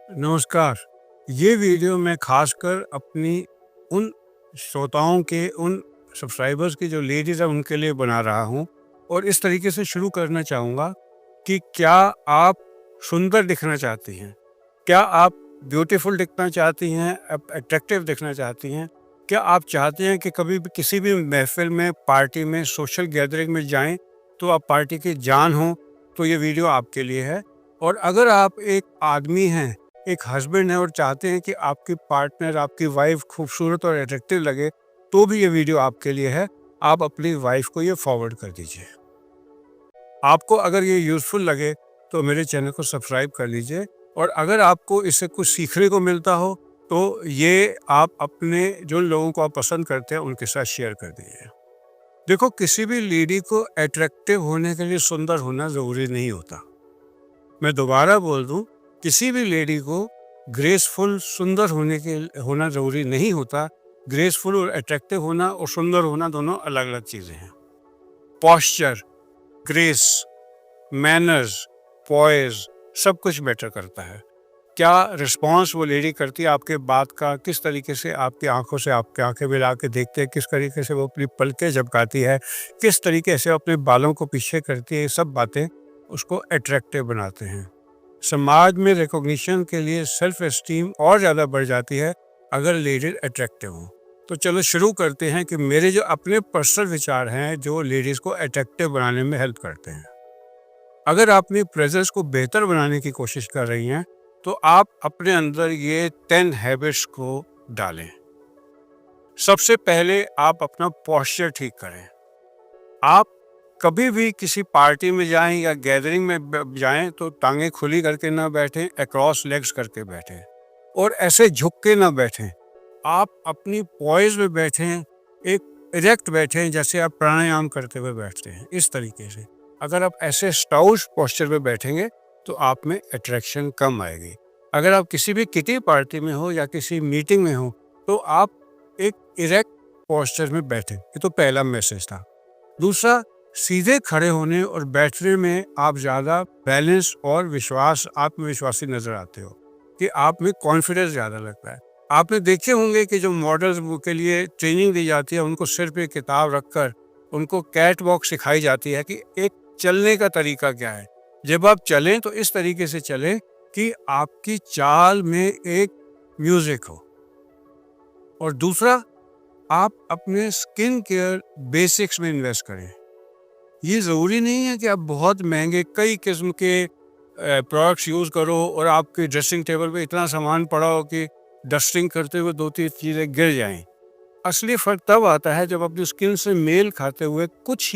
नमस्कार। ये वीडियो मैं खासकर अपनी उन श्रोताओं के, उन सब्सक्राइबर्स की जो लेडीज़ हैं उनके लिए बना रहा हूँ और इस तरीके से शुरू करना चाहूँगा कि क्या आप सुंदर दिखना चाहती हैं? क्या आप ब्यूटीफुल दिखना चाहती हैं, अट्रैक्टिव दिखना चाहती हैं? क्या आप चाहते हैं कि कभी भी किसी भी महफ़िल में, पार्टी में, सोशल गैदरिंग में जाएँ तो आप पार्टी की जान हों? तो ये वीडियो आपके लिए है। और अगर आप एक आदमी हैं, एक हस्बैंड है और चाहते हैं कि आपकी पार्टनर, आपकी वाइफ खूबसूरत और अट्रैक्टिव लगे, तो भी ये वीडियो आपके लिए है। आप अपनी वाइफ को ये फॉरवर्ड कर दीजिए। आपको अगर ये यूज़फुल लगे तो मेरे चैनल को सब्सक्राइब कर लीजिए और अगर आपको इससे कुछ सीखने को मिलता हो तो ये आप अपने जो लोगों को आप पसंद करते हैं उनके साथ शेयर कर दीजिए। देखो, किसी भी लेडी को अट्रैक्टिव होने के लिए सुंदर होना ज़रूरी नहीं होता। मैं दोबारा बोल दूं, किसी भी लेडी को ग्रेसफुल सुंदर होना ज़रूरी नहीं होता। ग्रेसफुल और अट्रैक्टिव होना और सुंदर होना दोनों अलग अलग चीज़ें हैं। पॉस्चर, ग्रेस, मैनर्स, पॉइज सब कुछ मैटर करता है। क्या रिस्पॉन्स वो लेडी करती है आपके बात का, किस तरीके से आपकी आंखों से आपकी आंखें मिला के देखते हैं, किस तरीके से वो अपनी पलकें झपकाती है, किस तरीके से अपने बालों को पीछे करती है, ये सब बातें उसको अट्रैक्टिव बनाते हैं। समाज में रिकॉग्निशन के लिए सेल्फ एस्टीम और ज़्यादा बढ़ जाती है अगर लेडीज अट्रैक्टिव हों। तो चलो शुरू करते हैं कि मेरे जो अपने पर्सनल विचार हैं जो लेडीज़ को अट्रैक्टिव बनाने में हेल्प करते हैं। अगर आप अपनी प्रेजेंस को बेहतर बनाने की कोशिश कर रही हैं तो आप अपने अंदर ये 10 हैबिट्स को डालें। सबसे पहले आप अपना पोस्चर ठीक करें। आप कभी भी किसी पार्टी में जाएं या गैदरिंग में जाएं तो टांगें खुली करके ना बैठें, अक्रॉस लेग्स करके बैठें और ऐसे झुक के ना बैठें। आप अपनी पॉइज में बैठें, एक इरेक्ट बैठें जैसे आप प्राणायाम करते हुए बैठते हैं, इस तरीके से। अगर आप ऐसे स्टाउच पोस्चर में बैठेंगे तो आप में अट्रैक्शन कम आएगी। अगर आप किसी भी किटी पार्टी में हो या किसी मीटिंग में हो तो आप एक इरेक्ट पोस्चर में बैठें। ये तो पहला मैसेज था। दूसरा, सीधे खड़े होने और बैठने में आप ज़्यादा बैलेंस और आत्मविश्वासी नजर आते हो, कि आप में कॉन्फिडेंस ज़्यादा लगता है। आपने देखे होंगे कि जो मॉडल्स के लिए ट्रेनिंग दी जाती है उनको सिर पे किताब रखकर उनको कैट वॉक सिखाई जाती है कि एक चलने का तरीका क्या है। जब आप चलें तो इस तरीके से चलें कि आपकी चाल में एक म्यूजिक हो। और दूसरा, आप अपने स्किन केयर बेसिक्स में इन्वेस्ट करें। ये ज़रूरी नहीं है कि आप बहुत महंगे कई किस्म के प्रोडक्ट्स यूज़ करो और आपके ड्रेसिंग टेबल पे इतना सामान पड़ा हो कि डस्टिंग करते हुए 2-3 चीज़ें गिर जाएं। असली फ़र्क तब आता है जब अपनी स्किन से मेल खाते हुए कुछ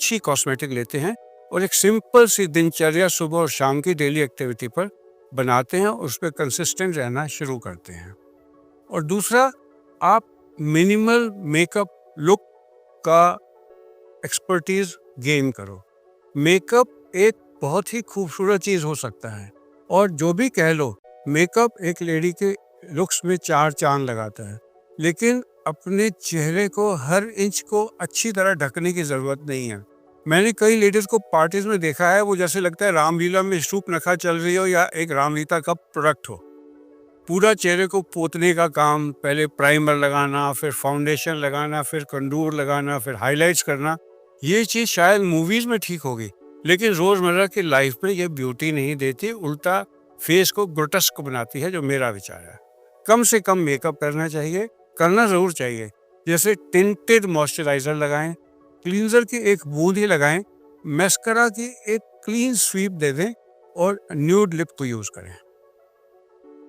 ही कॉस्मेटिक लेते हैं और एक सिंपल सी दिनचर्या सुबह और शाम की डेली एक्टिविटी पर बनाते हैं और उस पर कंसिस्टेंट रहना शुरू करते हैं। और दूसरा, आप मिनिमल मेकअप लुक का एक्सपर्टीज गेन करो। मेकअप एक बहुत ही खूबसूरत चीज़ हो सकता है और जो भी कह लो, मेकअप एक लेडी के लुक्स में 4 चांद लगाता है, लेकिन अपने चेहरे को हर इंच को अच्छी तरह ढकने की ज़रूरत नहीं है। मैंने कई लेडीज़ को पार्टीज में देखा है, वो जैसे लगता है रामलीला में शूर्पणखा चल रही हो या एक रामलीला का प्रोडक्ट हो। पूरा चेहरे को पोतने का काम, पहले प्राइमर लगाना, फिर फाउंडेशन लगाना, फिर कंटूर लगाना, फिर हाइलाइट्स करना। ये चीज़ शायद मूवीज़ में ठीक होगी, लेकिन रोज़मर्रा की लाइफ में ये ब्यूटी नहीं देती, उल्टा फेस को ग्रोटेस्क बनाती है, जो मेरा विचार है। कम से कम मेकअप करना चाहिए, करना ज़रूर चाहिए। जैसे टिंटेड मॉइस्चराइज़र लगाएं, क्लींजर की एक बूंद ही लगाएं, मैस्करा की एक क्लीन स्वीप दे दें और न्यूड लिप को यूज़ करें।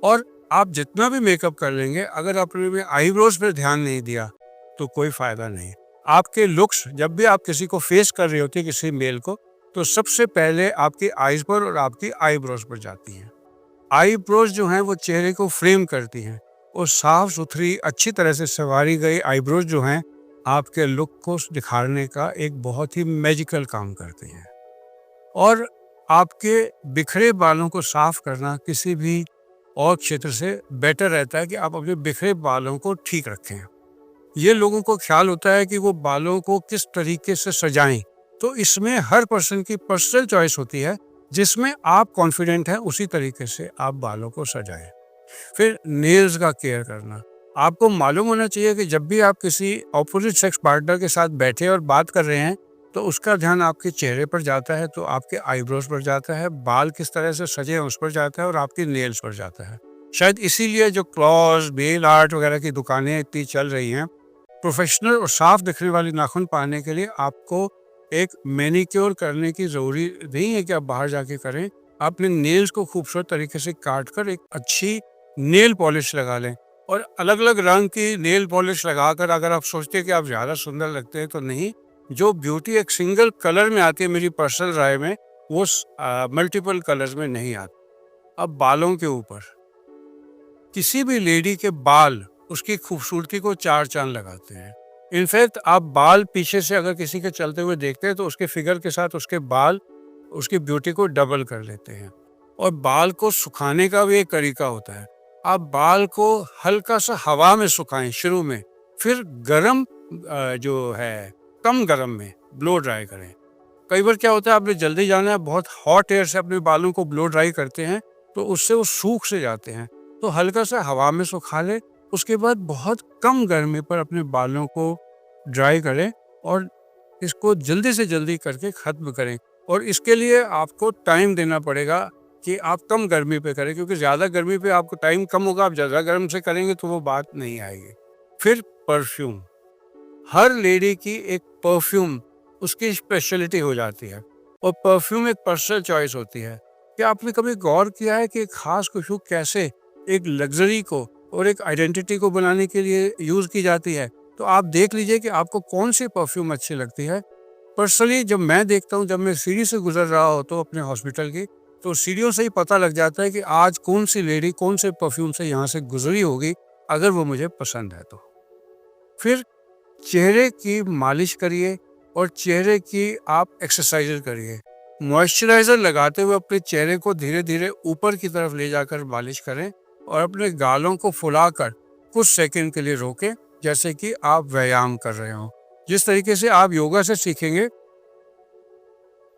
और आप जितना भी मेकअप कर लेंगे, अगर आपने में आईब्रोज पर ध्यान नहीं दिया तो कोई फ़ायदा नहीं। आपके लुक्स, जब भी आप किसी को फेस कर रही होती है, किसी मेल को, तो सबसे पहले आपकी आईज पर और आपकी आईब्रोज पर जाती हैं। आईब्रोज जो हैं वो चेहरे को फ्रेम करती हैं और साफ सुथरी अच्छी तरह से संवारी गई आईब्रोज जो हैं आपके लुक को दिखाने का एक बहुत ही मैजिकल काम करती हैं। और आपके बिखरे बालों को साफ करना किसी भी और क्षेत्र से बेटर रहता है कि आप अपने बिखरे बालों को ठीक रखें। ये लोगों को ख्याल होता है कि वो बालों को किस तरीके से सजाएं, तो इसमें हर पर्सन की पर्सनल चॉइस होती है। जिसमें आप कॉन्फिडेंट हैं उसी तरीके से आप बालों को सजाएं। फिर नेल्स का केयर करना। आपको मालूम होना चाहिए कि जब भी आप किसी ऑपोजिट सेक्स पार्टनर के साथ बैठे और बात कर रहे हैं तो उसका ध्यान आपके चेहरे पर जाता है, तो आपके आईब्रोज पर जाता है, बाल किस तरह से सजे हैं उस पर जाता है और आपकी नेल्स पर जाता है। शायद इसीलिए जो क्लॉज, नेल आर्ट वगैरह की दुकानें इतनी चल रही हैं, प्रोफेशनल और साफ दिखने वाली नाखून पाने के लिए आपको एक मैनिक्योर करने की ज़रूरी नहीं है कि आप बाहर जाके करें। आप अपने नेल्स को खूबसूरत तरीके से काट कर एक अच्छी नेल पॉलिश लगा लें, और अलग अलग रंग की नेल पॉलिश लगाकर अगर आप सोचते हैं कि आप ज़्यादा सुंदर लगते हैं, तो नहीं। जो ब्यूटी एक सिंगल कलर में आती है, मेरी पर्सनल राय में, वो मल्टीपल कलर्स में नहीं आती। अब बालों के ऊपर, किसी भी लेडी के बाल उसकी खूबसूरती को चार चांद लगाते हैं। इनफैक्ट आप बाल पीछे से अगर किसी के चलते हुए देखते हैं तो उसके फिगर के साथ उसके बाल उसकी ब्यूटी को डबल कर लेते हैं। और बाल को सुखाने का भी एक तरीका होता है। आप बाल को हल्का सा हवा में सुखाएं शुरू में, फिर गरम जो है कम गरम में ब्लो ड्राई करें। कई बार क्या होता है, आपने जल्दी जाना है, बहुत हॉट एयर से अपने बालों को ब्लो ड्राई करते हैं तो उससे वो सूख से जाते हैं। तो हल्का सा हवा में सुखा लें, उसके बाद बहुत कम गर्मी पर अपने बालों को ड्राई करें और इसको जल्दी से जल्दी करके ख़त्म करें। और इसके लिए आपको टाइम देना पड़ेगा कि आप कम गर्मी पे करें, क्योंकि ज़्यादा गर्मी पे आपको टाइम कम होगा, आप ज़्यादा गर्म से करेंगे तो वो बात नहीं आएगी। फिर परफ्यूम, हर लेडी की एक परफ्यूम उसकी स्पेशलिटी हो जाती है, और परफ्यूम एक पर्सनल चॉइस होती है। क्या आपने कभी गौर किया है कि एक खास खुशबू कैसे एक लग्जरी को और एक आइडेंटिटी को बनाने के लिए यूज़ की जाती है? तो आप देख लीजिए कि आपको कौन सी परफ्यूम अच्छी लगती है। पर्सनली जब मैं देखता हूँ, जब मैं सीढ़ी से गुजर रहा होता हूँ अपने हॉस्पिटल की, तो सीढ़ियों से ही पता लग जाता है कि आज कौन सी लेडी कौन से परफ्यूम से यहाँ से गुजरी होगी, अगर वो मुझे पसंद है तो। फिर चेहरे की मालिश करिए और चेहरे की आप एक्सरसाइज करिए। मॉइस्चराइज़र लगाते हुए अपने चेहरे को धीरे धीरे ऊपर की तरफ ले जाकर मालिश करें और अपने गालों को फुलाकर कुछ सेकंड के लिए रोकें, जैसे कि आप व्यायाम कर रहे हो। जिस तरीके से आप योगा से सीखेंगे,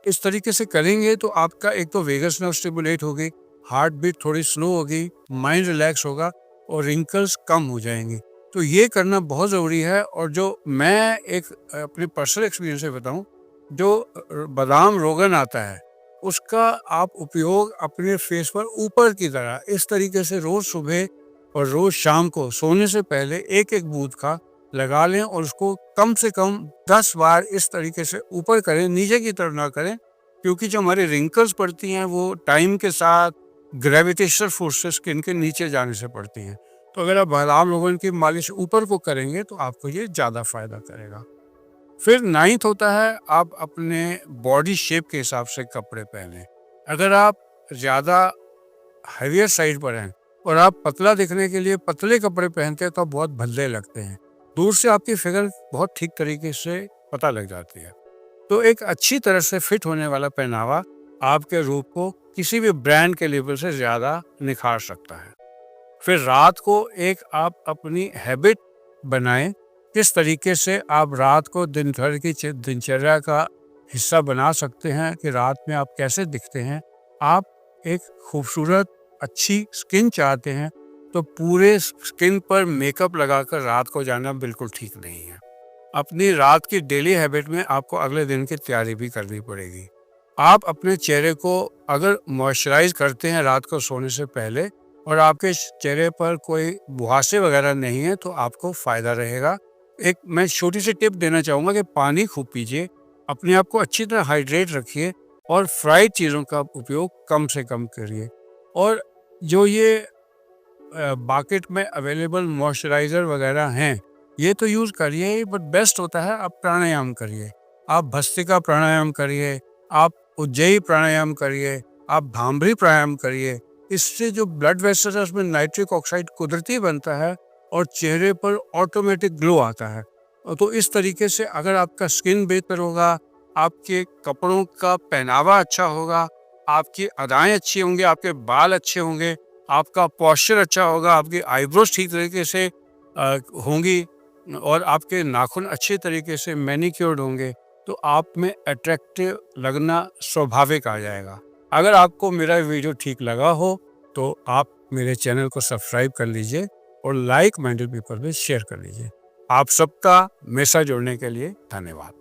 इस तरीके से करेंगे तो आपका एक तो वेगस नर्व स्टिमुलेट होगी, हार्ट बीट थोड़ी स्लो होगी, माइंड रिलैक्स होगा और रिंकल्स कम हो जाएंगी। तो ये करना बहुत ज़रूरी है। और जो मैं एक अपने पर्सनल एक्सपीरियंस से बताऊं, जो बादाम रोगन आता है, उसका आप उपयोग अपने फेस पर ऊपर की तरह इस तरीके से रोज़ सुबह और रोज़ शाम को सोने से पहले एक एक बूंद का लगा लें और उसको कम से कम 10 बार इस तरीके से ऊपर करें, नीचे की तरफ ना करें, क्योंकि जो हमारी रिंकल्स पड़ती हैं वो टाइम के साथ ग्रेविटेशनल फोर्स से स्किन के नीचे जाने से पड़ती हैं। तो अगर आप बादाम रोगन की मालिश ऊपर को करेंगे तो आपको ये ज़्यादा फायदा करेगा। फिर 9th होता है, आप अपने बॉडी शेप के हिसाब से कपड़े पहने। अगर आप ज़्यादा हैवियर साइड पर हैं और आप पतला दिखने के लिए पतले कपड़े पहनते हैं तो आप बहुत भद्दे लगते हैं। दूर से आपकी फिगर बहुत ठीक तरीके से पता लग जाती है। तो एक अच्छी तरह से फिट होने वाला पहनावा आपके रूप को किसी भी ब्रांड के लेवल से ज़्यादा निखार सकता है। फिर रात को एक आप अपनी हैबिट बनाएं, किस तरीके से आप रात को दिन भर की दिनचर्या का हिस्सा बना सकते हैं कि रात में आप कैसे दिखते हैं। आप एक खूबसूरत अच्छी स्किन चाहते हैं तो पूरे स्किन पर मेकअप लगाकर रात को जाना बिल्कुल ठीक नहीं है। अपनी रात की डेली हैबिट में आपको अगले दिन की तैयारी भी करनी पड़ेगी। आप अपने चेहरे को अगर मॉइस्चराइज करते हैं रात को सोने से पहले और आपके चेहरे पर कोई मुहासे वगैरह नहीं है तो आपको फ़ायदा रहेगा। एक मैं छोटी सी टिप देना चाहूँगा कि पानी खूब पीजिए, अपने आप को अच्छी तरह हाइड्रेट रखिए और फ्राइड चीज़ों का उपयोग कम से कम करिए। और जो ये मार्केट में अवेलेबल मॉइस्चराइज़र वगैरह हैं, ये तो यूज़ करिए ही, बट बेस्ट होता है आप प्राणायाम करिए। आप भस्त्रिका प्राणायाम करिए, आप उज्जयी प्राणायाम करिए, आप भांभरी प्राणायाम करिए। इससे जो ब्लड वेसल्स में नाइट्रिक ऑक्साइड कुदरती बनता है और चेहरे पर ऑटोमेटिक ग्लो आता है। तो इस तरीके से अगर आपका स्किन बेहतर होगा, आपके कपड़ों का पहनावा अच्छा होगा, आपकी अदाएँ अच्छी होंगी, आपके बाल अच्छे होंगे, आपका पोस्चर अच्छा होगा, आपकी आईब्रोज ठीक तरीके से होंगी और आपके नाखून अच्छे तरीके से मैनिक्योर्ड होंगे, तो आप में अट्रैक्टिव लगना स्वाभाविक आ जाएगा। अगर आपको मेरा वीडियो ठीक लगा हो तो आप मेरे चैनल को सब्सक्राइब कर लीजिए और लाइक माइंडेड पीपल में शेयर कर लीजिए। आप सबका मेरे साथ जुड़ने के लिए धन्यवाद।